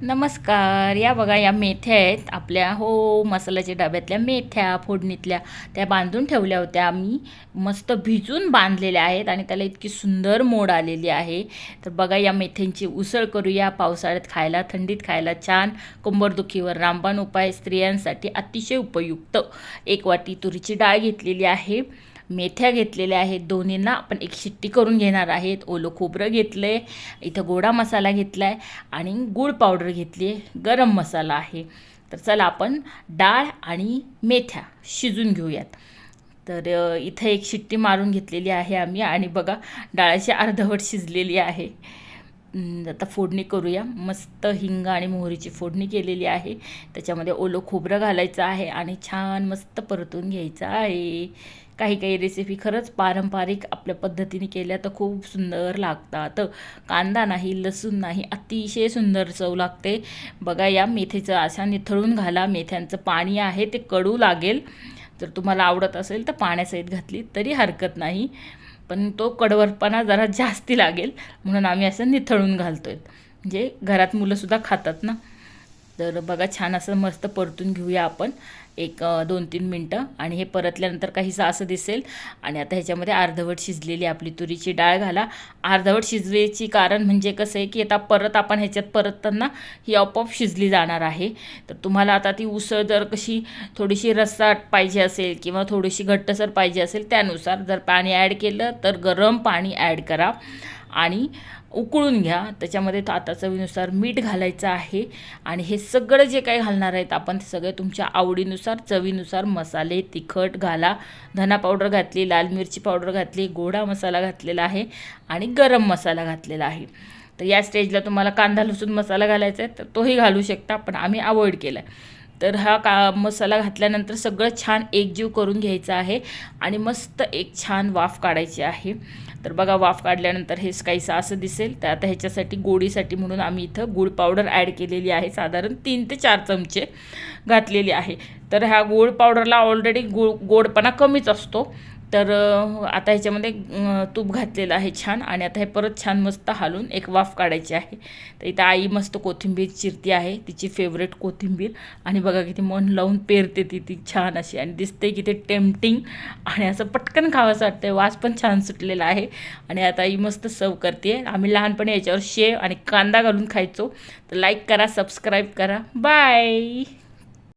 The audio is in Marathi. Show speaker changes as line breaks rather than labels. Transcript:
नमस्कार. या बघा, या मेथ्या आहेत आपल्या मसाल्याच्या डब्यातल्या मेथ्या फोडणीतल्या. त्या बांधून ठेवल्या होत्या आम्ही, मस्त भिजून बांधलेल्या आहेत आणि त्याला इतकी सुंदर मोड आलेली आहे. तर बघा, या मेथ्यांची उसळ करूया. पावसाळ्यात खायला, थंडीत खायला छान. कंबरदुखीवर रामबाण उपाय, स्त्रियांसाठी अतिशय उपयुक्त. 1 वाटी तुरीची डाळ घेतलेली आहे, मेथ्या घेतलेल्या आहेत, दोन्हींना आपण एक शिट्टी करून घेणार आहेत. ओलं खोबरं घेतलं आहे, इथं गोडा मसाला घेतला आहे आणि गूळ पावडर घेतली आहे, गरम मसाला आहे. तर चला आपण डाळ आणि मेथ्या शिजून घेऊयात. तर इथं एक शिट्टी मारून घेतलेली आहे आम्ही आणि बघा, डाळाची अर्धवट शिजलेली आहे. आता फोडणी करूया. मस्त हिंग आणि मोहरीची फोडणी केलेली आहे. त्याच्यामध्ये ओलं खोबरं घालायचं आहे आणि छान मस्त परतून घ्यायचं आहे. काही काही रेसिपी खरंच पारंपरिक आपल्या पद्धतीने केल्या तर खूप सुंदर लागतात. कांदा नाही, लसूण नाही, अतिशय सुंदर चव लागते. बघा, या मेथीचं अशा निथळून घाला. मेथ्यांचं पाणी आहे ते कडू लागेल. जर तुम्हाला आवडत असेल तर पाण्यासहित घातली तरी हरकत नाही, पण तो कडवटपणा जरा जास्ती लागेल म्हणून आम्ही असं निथळून घालतो आहे. म्हणजे घरात मुलंसुद्धा खातात ना. तर बघा, छान असं मस्त परतून घेऊया आपण एक 2-3 मिनटं. आणि हे परतल्यानंतर काहीसं असं दिसेल. आणि आता ह्याच्यामध्ये अर्धवट शिजलेली आपली तुरीची डाळ घाला. अर्धवट शिजवायची कारण म्हणजे कसं आहे की आता परत आपण ह्याच्यात परतताना ही आपोआप शिजली जाणार आहे. तर तुम्हाला आता ती उसळ जर कशी थोडीशी रस्साट पाहिजे असेल किंवा थोडीशी घट्टसर पाहिजे असेल त्यानुसार जर पाणी ॲड केलं तर गरम पाणी ॲड करा आणि उकळून घ्या. त्याच्यामध्ये आता चवीनुसार मीठ घालायचं आहे. आणि हे सगळं जे काही घालणार आहेत आपण ते सगळे तुमच्या आवडीनुसार, चवीनुसार मसाले तिखट घाला. धना पावडर घातली, लाल मिरची पावडर घातली, गोडा मसाला घातलेला आहे आणि गरम मसाला घातलेला आहे. तर या स्टेजला तुम्हाला कांदा लसूण मसाला घालायचा आहे तर तोही घालू शकता, पण आम्ही अवॉइड केला आहे. तर हा मसाला घातल्यानंतर सगळं छान एकजीव करून घ्यायचं आहे आणि मस्त एक छान वाफ काढायची आहे. तर बघा, वाफ काढल्यानंतर हे काहीसं असं दिसेल. तर आता ह्याच्यासाठी गोडीसाठी म्हणून आम्ही इथं गूळ पावडर ॲड केलेली आहे, साधारण 3 ते 4 चमचे घातलेली आहे. तर ह्या गूळ पावडरला ऑलरेडी गोडपणा कमीच असतो. तर आता ह्याच्यामध्ये तूप घातलेलं आहे छान. आणि आता हे परत छान मस्त हालून एक वाफ काढायची आहे. तर इथं आई मस्त कोथिंबीर चिरती आहे, तिची फेवरेट कोथिंबीर. आणि बघा किती मन लावून पेरते ती छान अशी, आणि दिसते किती टेम्पटिंग आणि असं पटकन खावंसं वाटतं. वास पण छान सुटलेला आहे. आणि आता आई मस्त सर्व करते. आम्ही लहानपणी याच्यावर शेव आणि कांदा घालून खायचो. तर लाईक करा, सबस्क्राईब करा. बाय.